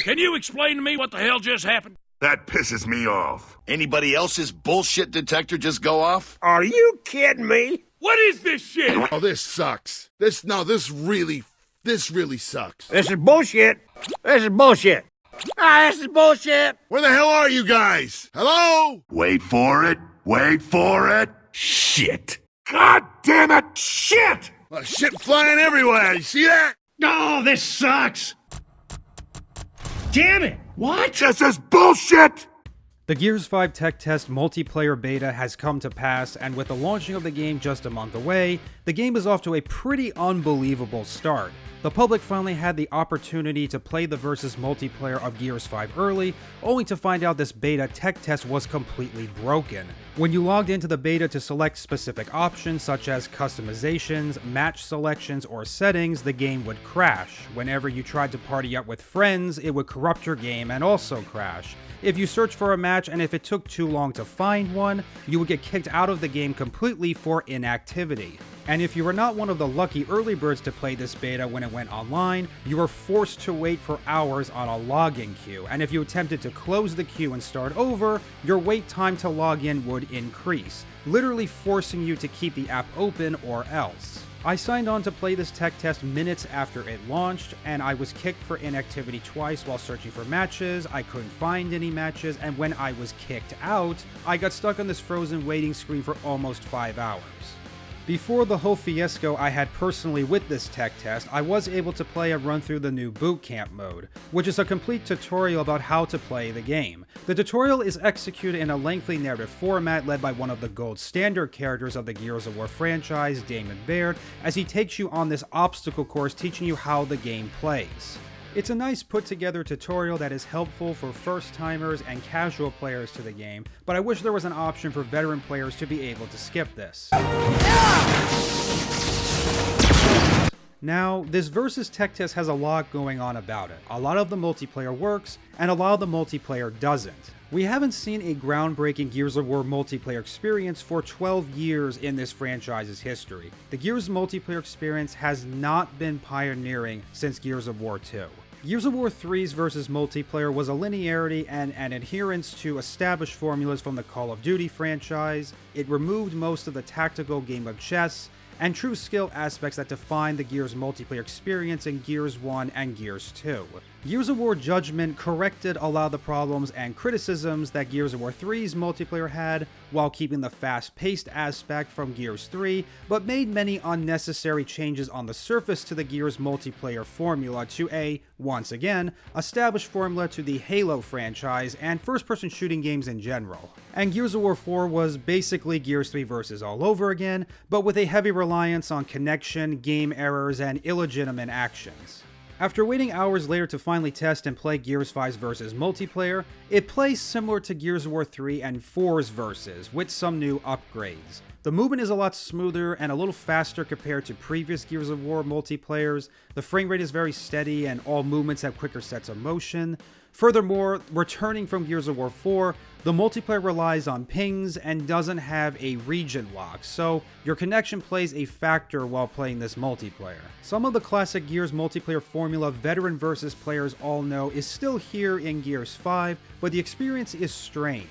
Can you explain to me what the hell just happened? That pisses me off. Anybody else's bullshit detector just go off? Are you kidding me? What is this shit? Oh, this sucks. This really sucks. This is bullshit. This is bullshit. This is bullshit. Where the hell are you guys? Hello? Wait for it. Wait for it. Shit. God damn it. Shit! Shit flying everywhere. You see that? Oh, this sucks! Damn it! What? This is bullshit. The Gears 5 tech test multiplayer beta has come to pass, and with the launching of the game just a month away, the game is off to a pretty unbelievable start. The public finally had the opportunity to play the versus multiplayer of Gears 5 early, only to find out this beta tech test was completely broken. When you logged into the beta to select specific options such as customizations, match selections, or settings, the game would crash. Whenever you tried to party up with friends, it would corrupt your game and also crash. If you searched for a match and if it took too long to find one, you would get kicked out of the game completely for inactivity. And if you were not one of the lucky early birds to play this beta when it went online, you were forced to wait for hours on a login queue, and if you attempted to close the queue and start over, your wait time to log in would increase, literally forcing you to keep the app open or else. I signed on to play this tech test minutes after it launched, and I was kicked for inactivity twice while searching for matches. I couldn't find any matches, and when I was kicked out, I got stuck on this frozen waiting screen for almost 5 hours. Before the whole fiasco I had personally with this tech test, I was able to play a run through the new boot camp mode, which is a complete tutorial about how to play the game. The tutorial is executed in a lengthy narrative format led by one of the gold standard characters of the Gears of War franchise, Damon Baird, as he takes you on this obstacle course teaching you how the game plays. It's a nice put together tutorial that is helpful for first timers and casual players to the game, but I wish there was an option for veteran players to be able to skip this. Now, this versus tech test has a lot going on about it. A lot of the multiplayer works, and a lot of the multiplayer doesn't. We haven't seen a groundbreaking Gears of War multiplayer experience for 12 years in this franchise's history. The Gears multiplayer experience has not been pioneering since Gears of War 2. Gears of War 3's versus multiplayer was a linearity and an adherence to established formulas from the Call of Duty franchise. It removed most of the tactical game of chess and true skill aspects that define the Gears multiplayer experience in Gears 1 and Gears 2. Gears of War Judgment corrected a lot of the problems and criticisms that Gears of War 3's multiplayer had, while keeping the fast-paced aspect from Gears 3, but made many unnecessary changes on the surface to the Gears multiplayer formula to once again, established formula to the Halo franchise and first-person shooting games in general. And Gears of War 4 was basically Gears 3 versus all over again, but with a heavy reliance on connection, game errors, and illegitimate actions. After waiting hours later to finally test and play Gears 5's versus multiplayer, it plays similar to Gears of War 3 and 4's versus, with some new upgrades. The movement is a lot smoother and a little faster compared to previous Gears of War multiplayers. The frame rate is very steady and all movements have quicker sets of motion. Furthermore, returning from Gears of War 4, the multiplayer relies on pings and doesn't have a region lock, so your connection plays a factor while playing this multiplayer. Some of the classic Gears multiplayer formula veteran versus players all know is still here in Gears 5, but the experience is strange.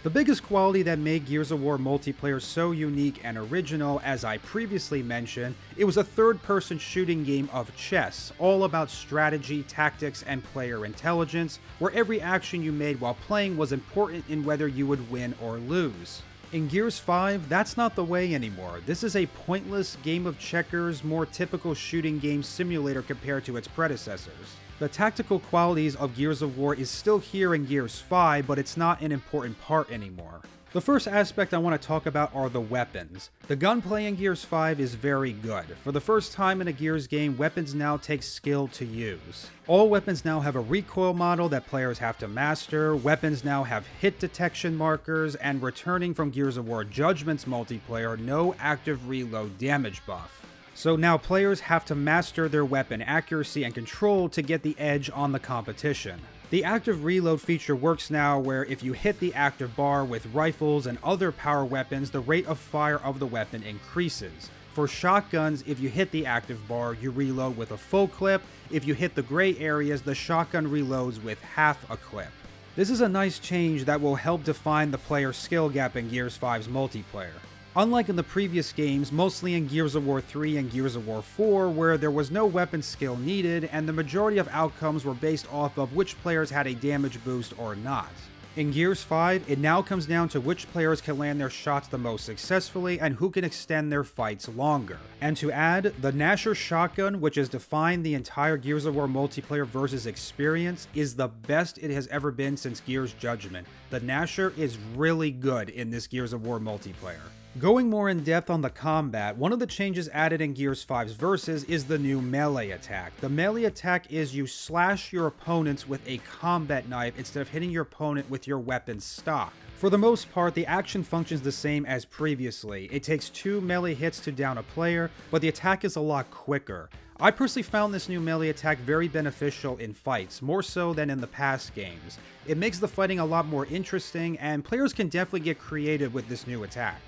The biggest quality that made Gears of War multiplayer so unique and original, as I previously mentioned, it was a third-person shooting game of chess, all about strategy, tactics, and player intelligence, where every action you made while playing was important in whether you would win or lose. In Gears 5, that's not the way anymore. This is a pointless game of checkers, more typical shooting game simulator compared to its predecessors. The tactical qualities of Gears of War is still here in Gears 5, but it's not an important part anymore. The first aspect I want to talk about are the weapons. The gunplay in Gears 5 is very good. For the first time in a Gears game, weapons now take skill to use. All weapons now have a recoil model that players have to master, weapons now have hit detection markers, and returning from Gears of War Judgment's multiplayer, no active reload damage buff. So now players have to master their weapon accuracy and control to get the edge on the competition. The active reload feature works now where if you hit the active bar with rifles and other power weapons, the rate of fire of the weapon increases. For shotguns, if you hit the active bar, you reload with a full clip. If you hit the gray areas, the shotgun reloads with half a clip. This is a nice change that will help define the player skill gap in Gears 5's multiplayer. Unlike in the previous games, mostly in Gears of War 3 and Gears of War 4, where there was no weapon skill needed and the majority of outcomes were based off of which players had a damage boost or not. In Gears 5, it now comes down to which players can land their shots the most successfully and who can extend their fights longer. And to add, the Gnasher shotgun, which has defined the entire Gears of War multiplayer versus experience, is the best it has ever been since Gears Judgment. The Gnasher is really good in this Gears of War multiplayer. Going more in depth on the combat, one of the changes added in Gears 5's Versus is the new melee attack. The melee attack is you slash your opponents with a combat knife instead of hitting your opponent with your weapon stock. For the most part, the action functions the same as previously. It takes 2 melee hits to down a player, but the attack is a lot quicker. I personally found this new melee attack very beneficial in fights, more so than in the past games. It makes the fighting a lot more interesting, and players can definitely get creative with this new attack.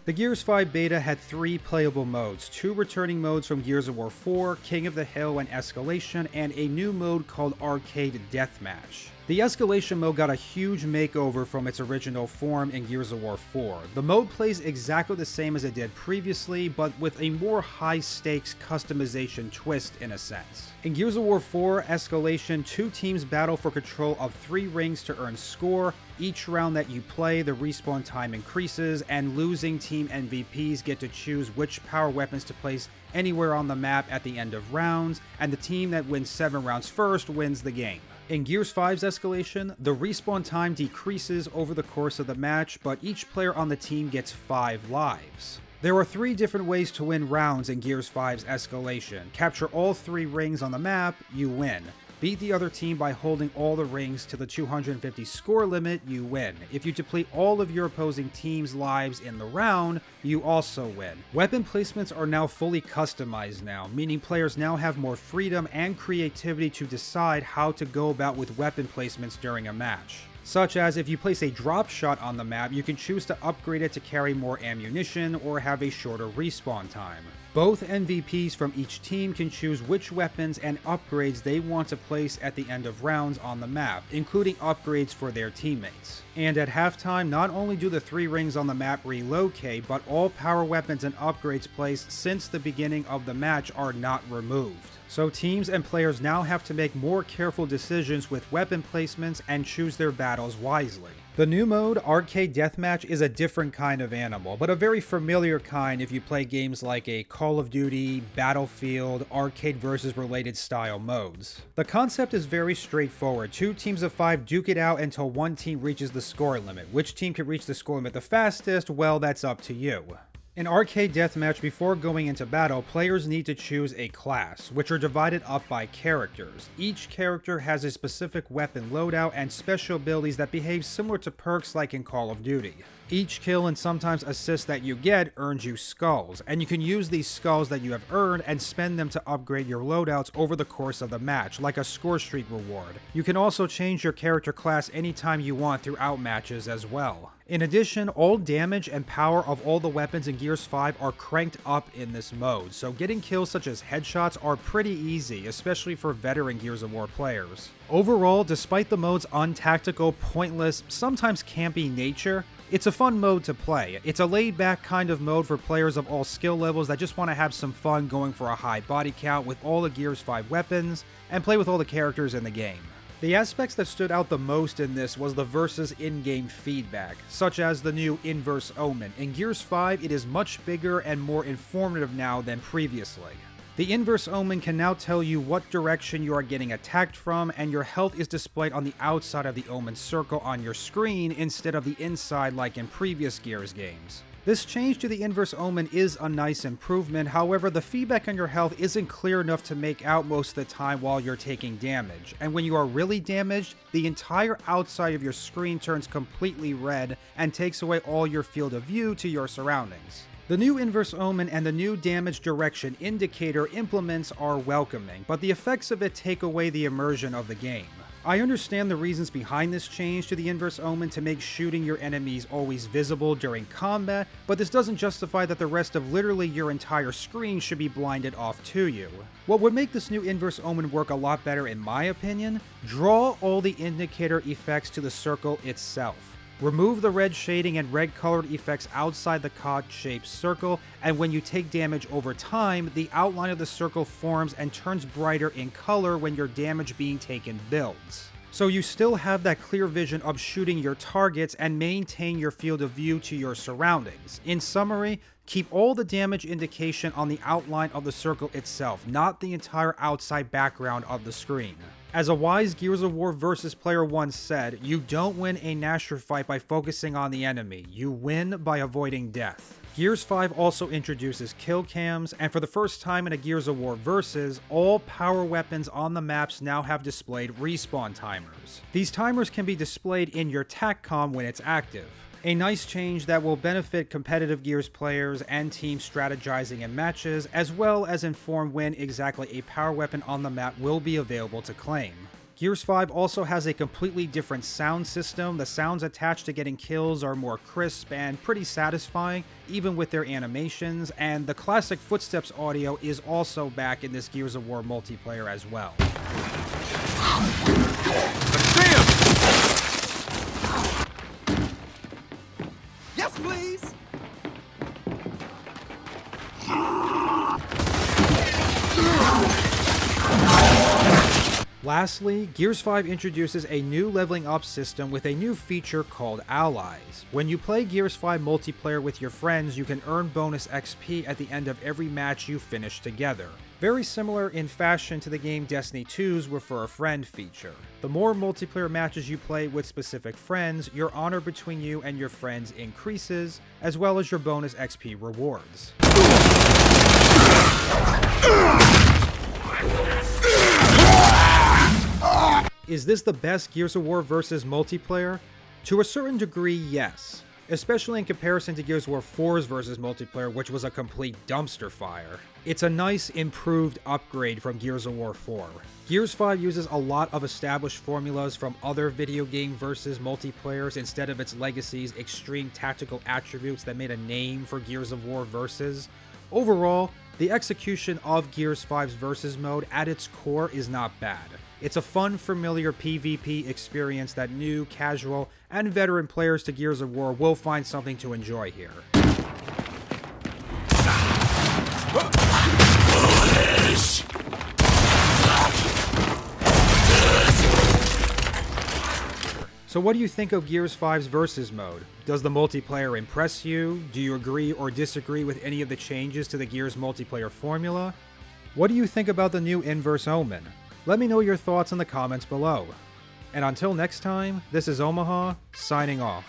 The Gears 5 beta had 3 playable modes, 2 returning modes from Gears of War 4, King of the Hill and Escalation, and a new mode called Arcade Deathmatch. The Escalation mode got a huge makeover from its original form in Gears of War 4. The mode plays exactly the same as it did previously, but with a more high-stakes customization twist in a sense. In Gears of War 4 Escalation, 2 teams battle for control of 3 rings to earn score. Each round that you play, the respawn time increases, and losing team MVPs get to choose which power weapons to place anywhere on the map at the end of rounds, and the team that wins 7 rounds first wins the game. In Gears 5's Escalation, the respawn time decreases over the course of the match, but each player on the team gets 5 lives. There are 3 different ways to win rounds in Gears 5's Escalation. Capture all 3 rings on the map, you win. Beat the other team by holding all the rings to the 250 score limit, you win. If you deplete all of your opposing team's lives in the round, you also win. Weapon placements are now fully customized now, meaning players now have more freedom and creativity to decide how to go about with weapon placements during a match. Such as if you place a drop shot on the map, you can choose to upgrade it to carry more ammunition or have a shorter respawn time. Both MVPs from each team can choose which weapons and upgrades they want to place at the end of rounds on the map, including upgrades for their teammates. And at halftime, not only do the 3 rings on the map relocate, but all power weapons and upgrades placed since the beginning of the match are not removed. So teams and players now have to make more careful decisions with weapon placements and choose their battles wisely. The new mode, Arcade Deathmatch, is a different kind of animal, but a very familiar kind if you play games like a Call of Duty, Battlefield, Arcade versus related style modes. The concept is very straightforward. 2 teams of 5 duke it out until one team reaches the score limit. Which team can reach the score limit the fastest? Well, that's up to you. In Arcade Deathmatch, before going into battle, players need to choose a class, which are divided up by characters. Each character has a specific weapon loadout and special abilities that behave similar to perks like in Call of Duty. Each kill and sometimes assist that you get earns you skulls, and you can use these skulls that you have earned and spend them to upgrade your loadouts over the course of the match, like a score streak reward. You can also change your character class anytime you want throughout matches as well. In addition, all damage and power of all the weapons in Gears 5 are cranked up in this mode, so getting kills such as headshots are pretty easy, especially for veteran Gears of War players. Overall, despite the mode's untactical, pointless, sometimes campy nature, it's a fun mode to play. It's a laid-back kind of mode for players of all skill levels that just want to have some fun going for a high body count with all the Gears 5 weapons, and play with all the characters in the game. The aspects that stood out the most in this was the Versus in-game feedback, such as the new Inverse Omen. In Gears 5, it is much bigger and more informative now than previously. The Inverse Omen can now tell you what direction you are getting attacked from, and your health is displayed on the outside of the Omen circle on your screen instead of the inside like in previous Gears games. This change to the Inverse Omen is a nice improvement, however the feedback on your health isn't clear enough to make out most of the time while you're taking damage, and when you are really damaged, the entire outside of your screen turns completely red and takes away all your field of view to your surroundings. The new Inverse Omen and the new damage direction indicator implements are welcoming, but the effects of it take away the immersion of the game. I understand the reasons behind this change to the Inverse Omen to make shooting your enemies always visible during combat, but this doesn't justify that the rest of literally your entire screen should be blinded off to you. What would make this new Inverse Omen work a lot better in my opinion? Draw all the indicator effects to the circle itself. Remove the red shading and red colored effects outside the cod-shaped circle, and when you take damage over time, the outline of the circle forms and turns brighter in color when your damage being taken builds. So you still have that clear vision of shooting your targets and maintain your field of view to your surroundings. In summary, keep all the damage indication on the outline of the circle itself, not the entire outside background of the screen. As a wise Gears of War Versus player once said, you don't win a Nasher fight by focusing on the enemy, you win by avoiding death. Gears 5 also introduces kill cams, and for the first time in a Gears of War Versus, all power weapons on the maps now have displayed respawn timers. These timers can be displayed in your TACCOM when it's active. A nice change that will benefit competitive Gears players and teams strategizing in matches, as well as inform when exactly a power weapon on the map will be available to claim. Gears 5 also has a completely different sound system. The sounds attached to getting kills are more crisp and pretty satisfying, even with their animations, and the classic footsteps audio is also back in this Gears of War multiplayer as well. Yes, please! Lastly, Gears 5 introduces a new leveling up system with a new feature called Allies. When you play Gears 5 multiplayer with your friends, you can earn bonus XP at the end of every match you finish together. Very similar in fashion to the game Destiny 2's Refer a Friend feature. The more multiplayer matches you play with specific friends, your honor between you and your friends increases, as well as your bonus XP rewards. Is this the best Gears of War Versus multiplayer? To a certain degree, yes. Especially in comparison to Gears of War 4's Versus multiplayer, which was a complete dumpster fire. It's a nice, improved upgrade from Gears of War 4. Gears 5 uses a lot of established formulas from other video game Versus multiplayers instead of its legacy's extreme tactical attributes that made a name for Gears of War Versus. Overall, the execution of Gears 5's Versus mode at its core is not bad. It's a fun, familiar PvP experience that new, casual, and veteran players to Gears of War will find something to enjoy here. So what do you think of Gears 5's Versus mode? Does the multiplayer impress you? Do you agree or disagree with any of the changes to the Gears multiplayer formula? What do you think about the new Inverse Omen? Let me know your thoughts in the comments below. And until next time, this is Omaha, signing off.